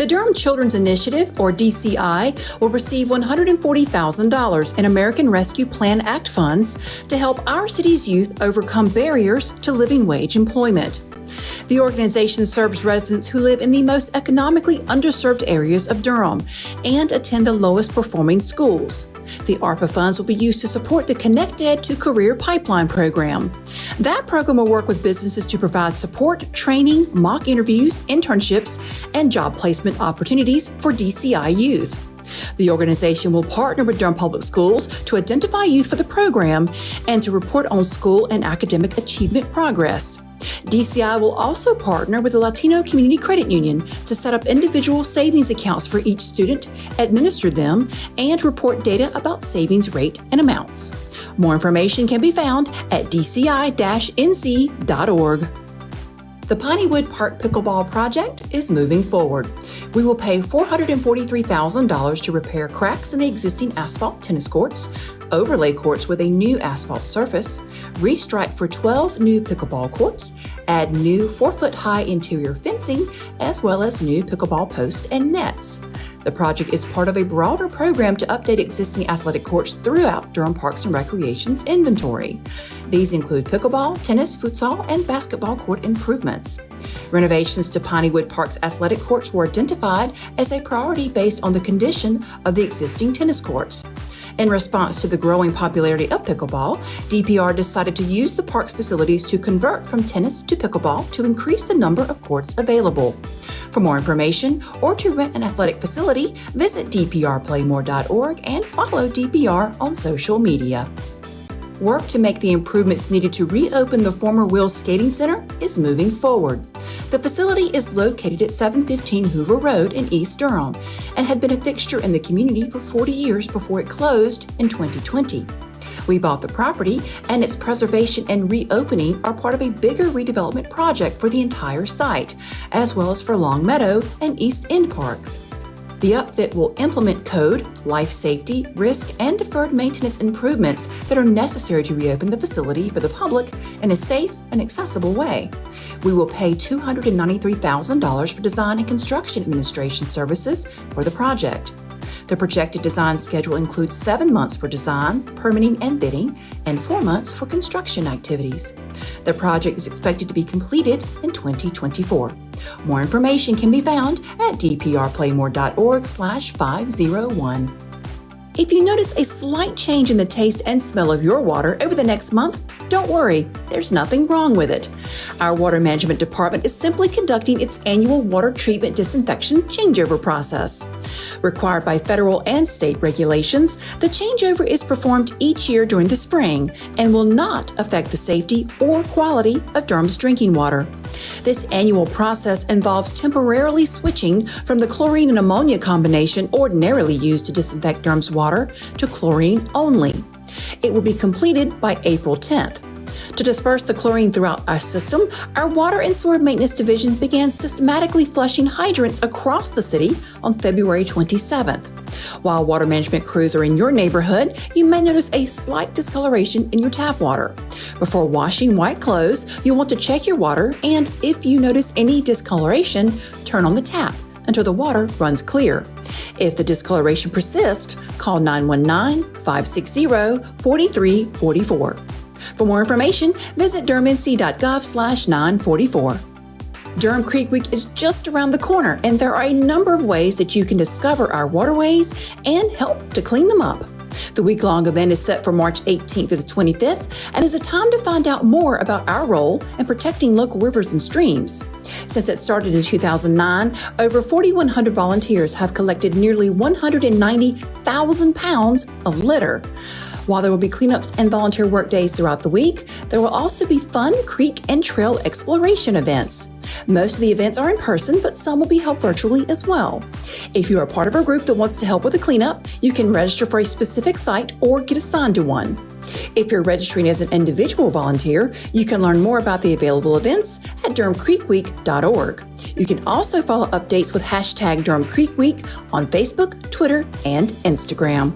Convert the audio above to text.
The Durham Children's Initiative, or DCI, will receive $140,000 in American Rescue Plan Act funds to help our city's youth overcome barriers to living wage employment. The organization serves residents who live in the most economically underserved areas of Durham and attend the lowest performing schools. The ARPA funds will be used to support the ConnectEd to Career Pipeline program. That program will work with businesses to provide support, training, mock interviews, internships, and job placement opportunities for DCI youth. The organization will partner with Durham Public Schools to identify youth for the program and to report on school and academic achievement progress. DCI will also partner with the Latino Community Credit Union to set up individual savings accounts for each student, administer them, and report data about savings rate and amounts. More information can be found at dci-nc.org. The Pineywood Park Pickleball Project is moving forward. We will pay $443,000 to repair cracks in the existing asphalt tennis courts, overlay courts with a new asphalt surface, restrike for 12 new pickleball courts, add new 4-foot-high interior fencing, as well as new pickleball posts and nets. The project is part of a broader program to update existing athletic courts throughout Durham Parks and Recreation's inventory. These include pickleball, tennis, futsal, and basketball court improvements. Renovations to Pineywood Park's athletic courts were identified as a priority based on the condition of the existing tennis courts. In response to the growing popularity of pickleball, DPR decided to use the park's facilities to convert from tennis to pickleball to increase the number of courts available. For more information or to rent an athletic facility, visit dprplaymore.org and follow DPR on social media. Work to make the improvements needed to reopen the former Wills Skating Center is moving forward. The facility is located at 715 Hoover Road in East Durham and had been a fixture in the community for 40 years before it closed in 2020. We bought the property, and its preservation and reopening are part of a bigger redevelopment project for the entire site, as well as for Long Meadow and East End parks. The upfit will implement code, life safety, risk, and deferred maintenance improvements that are necessary to reopen the facility for the public in a safe and accessible way. We will pay $293,000 for design and construction administration services for the project. The projected design schedule includes 7 months for design, permitting, and bidding, and 4 months for construction activities. The project is expected to be completed in 2024. More information can be found at dprplaymore.org/501. If you notice a slight change in the taste and smell of your water over the next month, don't worry, there's nothing wrong with it. Our water management department is simply conducting its annual water treatment disinfection changeover process. Required by federal and state regulations, the changeover is performed each year during the spring and will not affect the safety or quality of Durham's drinking water. This annual process involves temporarily switching from the chlorine and ammonia combination ordinarily used to disinfect Durham's water to chlorine only. It will be completed by April 10th. To disperse the chlorine throughout our system, our Water and Sewer Maintenance Division began systematically flushing hydrants across the city on February 27th. While water management crews are in your neighborhood, you may notice a slight discoloration in your tap water. Before washing white clothes, you'll want to check your water, and if you notice any discoloration, turn on the tap until the water runs clear. If the discoloration persists, call 919-560-4344. For more information, visit durhamnc.gov/944. Durham Creek Week is just around the corner, and there are a number of ways that you can discover our waterways and help to clean them up. The week-long event is set for March 18th through the 25th and is a time to find out more about our role in protecting local rivers and streams. Since it started in 2009, over 4,100 volunteers have collected nearly 190,000 pounds of litter. While there will be cleanups and volunteer work days throughout the week, there will also be fun creek and trail exploration events. Most of the events are in person, but some will be held virtually as well. If you are part of a group that wants to help with the cleanup, you can register for a specific site or get assigned to one. If you're registering as an individual volunteer, you can learn more about the available events at durhamcreekweek.org. You can also follow updates with #DurhamCreekWeek on Facebook, Twitter, and Instagram.